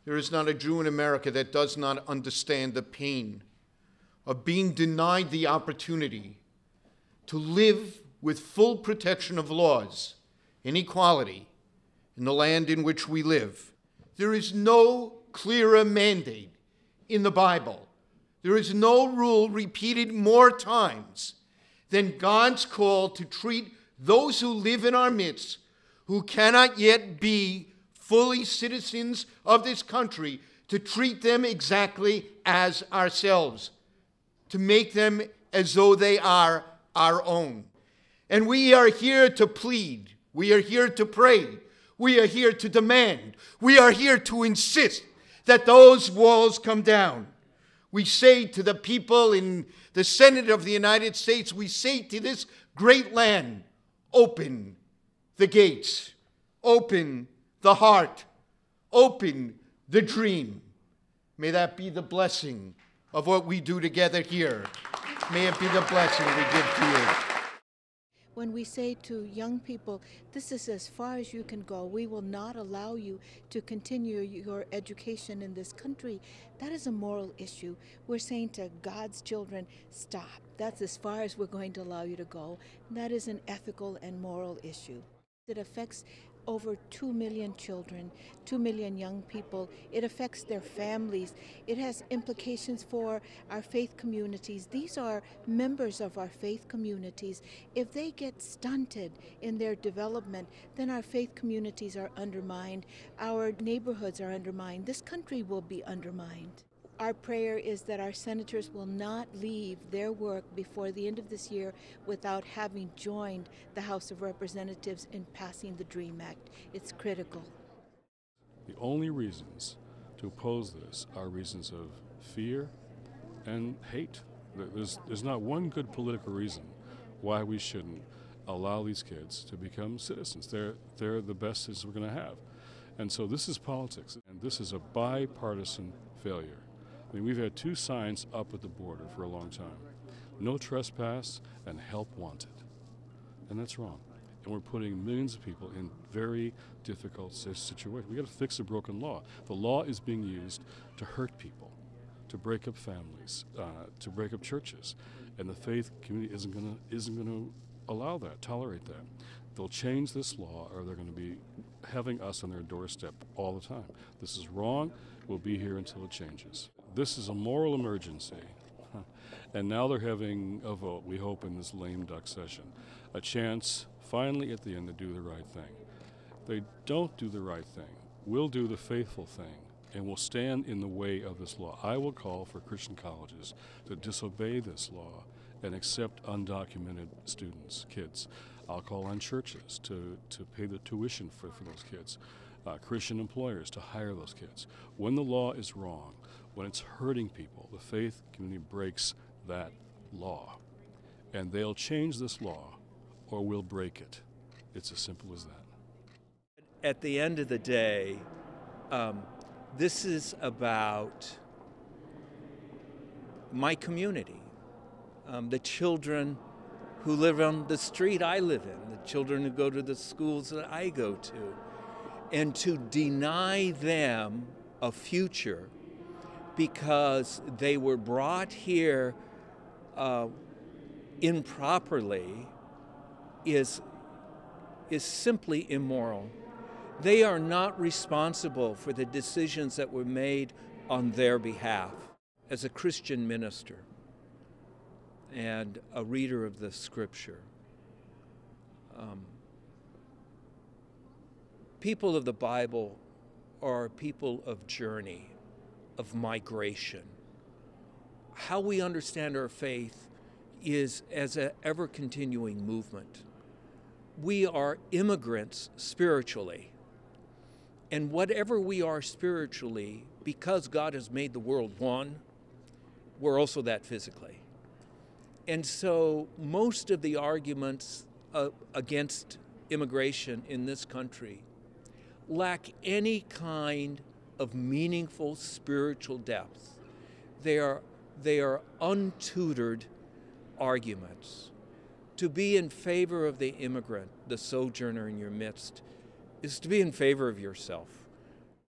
There is not a Jew in America that does not understand the pain of being denied the opportunity to live with full protection of laws and equality in the land in which we live. There is no clearer mandate in the Bible. There is no rule repeated more times than God's call to treat those who live in our midst, who cannot yet be fully citizens of this country, to treat them exactly as ourselves, to make them as though they are our own. And we are here to plead. We are here to pray. We are here to demand. We are here to insist that those walls come down. We say to the people in the Senate of the United States, we say to this great land, open the gates, open the heart, open the dream. May that be the blessing of what we do together here. May it be the blessing we give to you. When we say to young people, this is as far as you can go, we will not allow you to continue your education in this country, that is a moral issue. We're saying to God's children, stop. That's as far as we're going to allow you to go. That is an ethical and moral issue. It affects over 2 million children, 2 million young people. It affects their families. It has implications for our faith communities. These are members of our faith communities. If they get stunted in their development, then our faith communities are undermined. Our neighborhoods are undermined. This country will be undermined. Our prayer is that our senators will not leave their work before the end of this year without having joined the House of Representatives in passing the DREAM Act. It's critical. The only reasons to oppose this are reasons of fear and hate. There's not one good political reason why we shouldn't allow these kids to become citizens. They're the best citizens we're going to have. And so this is politics, and this is a bipartisan failure. I mean, we've had 2 signs up at the border for a long time. No trespass and help wanted. And that's wrong. And we're putting millions of people in very difficult situations. We've got to fix a broken law. The law is being used to hurt people, to break up families, to break up churches. And the faith community isn't going to allow that, tolerate that. They'll change this law, or they're going to be having us on their doorstep all the time. This is wrong. We'll be here until it changes. This is a moral emergency, and now they're having a vote, we hope, in this lame duck session. A chance, finally, at the end, to do the right thing. If they don't do the right thing, we'll do the faithful thing, and we'll stand in the way of this law. I will call for Christian colleges to disobey this law and accept undocumented students, kids. I'll call on churches to pay the tuition for those kids. Christian employers to hire those kids. When the law is wrong, when it's hurting people, the faith community breaks that law. And they'll change this law or we'll break it. It's as simple as that. At the end of the day, this is about my community, the children who live on the street I live in, the children who go to the schools that I go to. And to deny them a future because they were brought here improperly is simply immoral. They are not responsible for the decisions that were made on their behalf. As a Christian minister and a reader of the Scripture, people of the Bible are people of journey, of migration. How we understand our faith is as an ever-continuing movement. We are immigrants spiritually. And whatever we are spiritually, because God has made the world one, we're also that physically. And so most of the arguments against immigration in this country lack any kind of meaningful spiritual depth. They are untutored arguments. To be in favor of the immigrant, the sojourner in your midst, is to be in favor of yourself.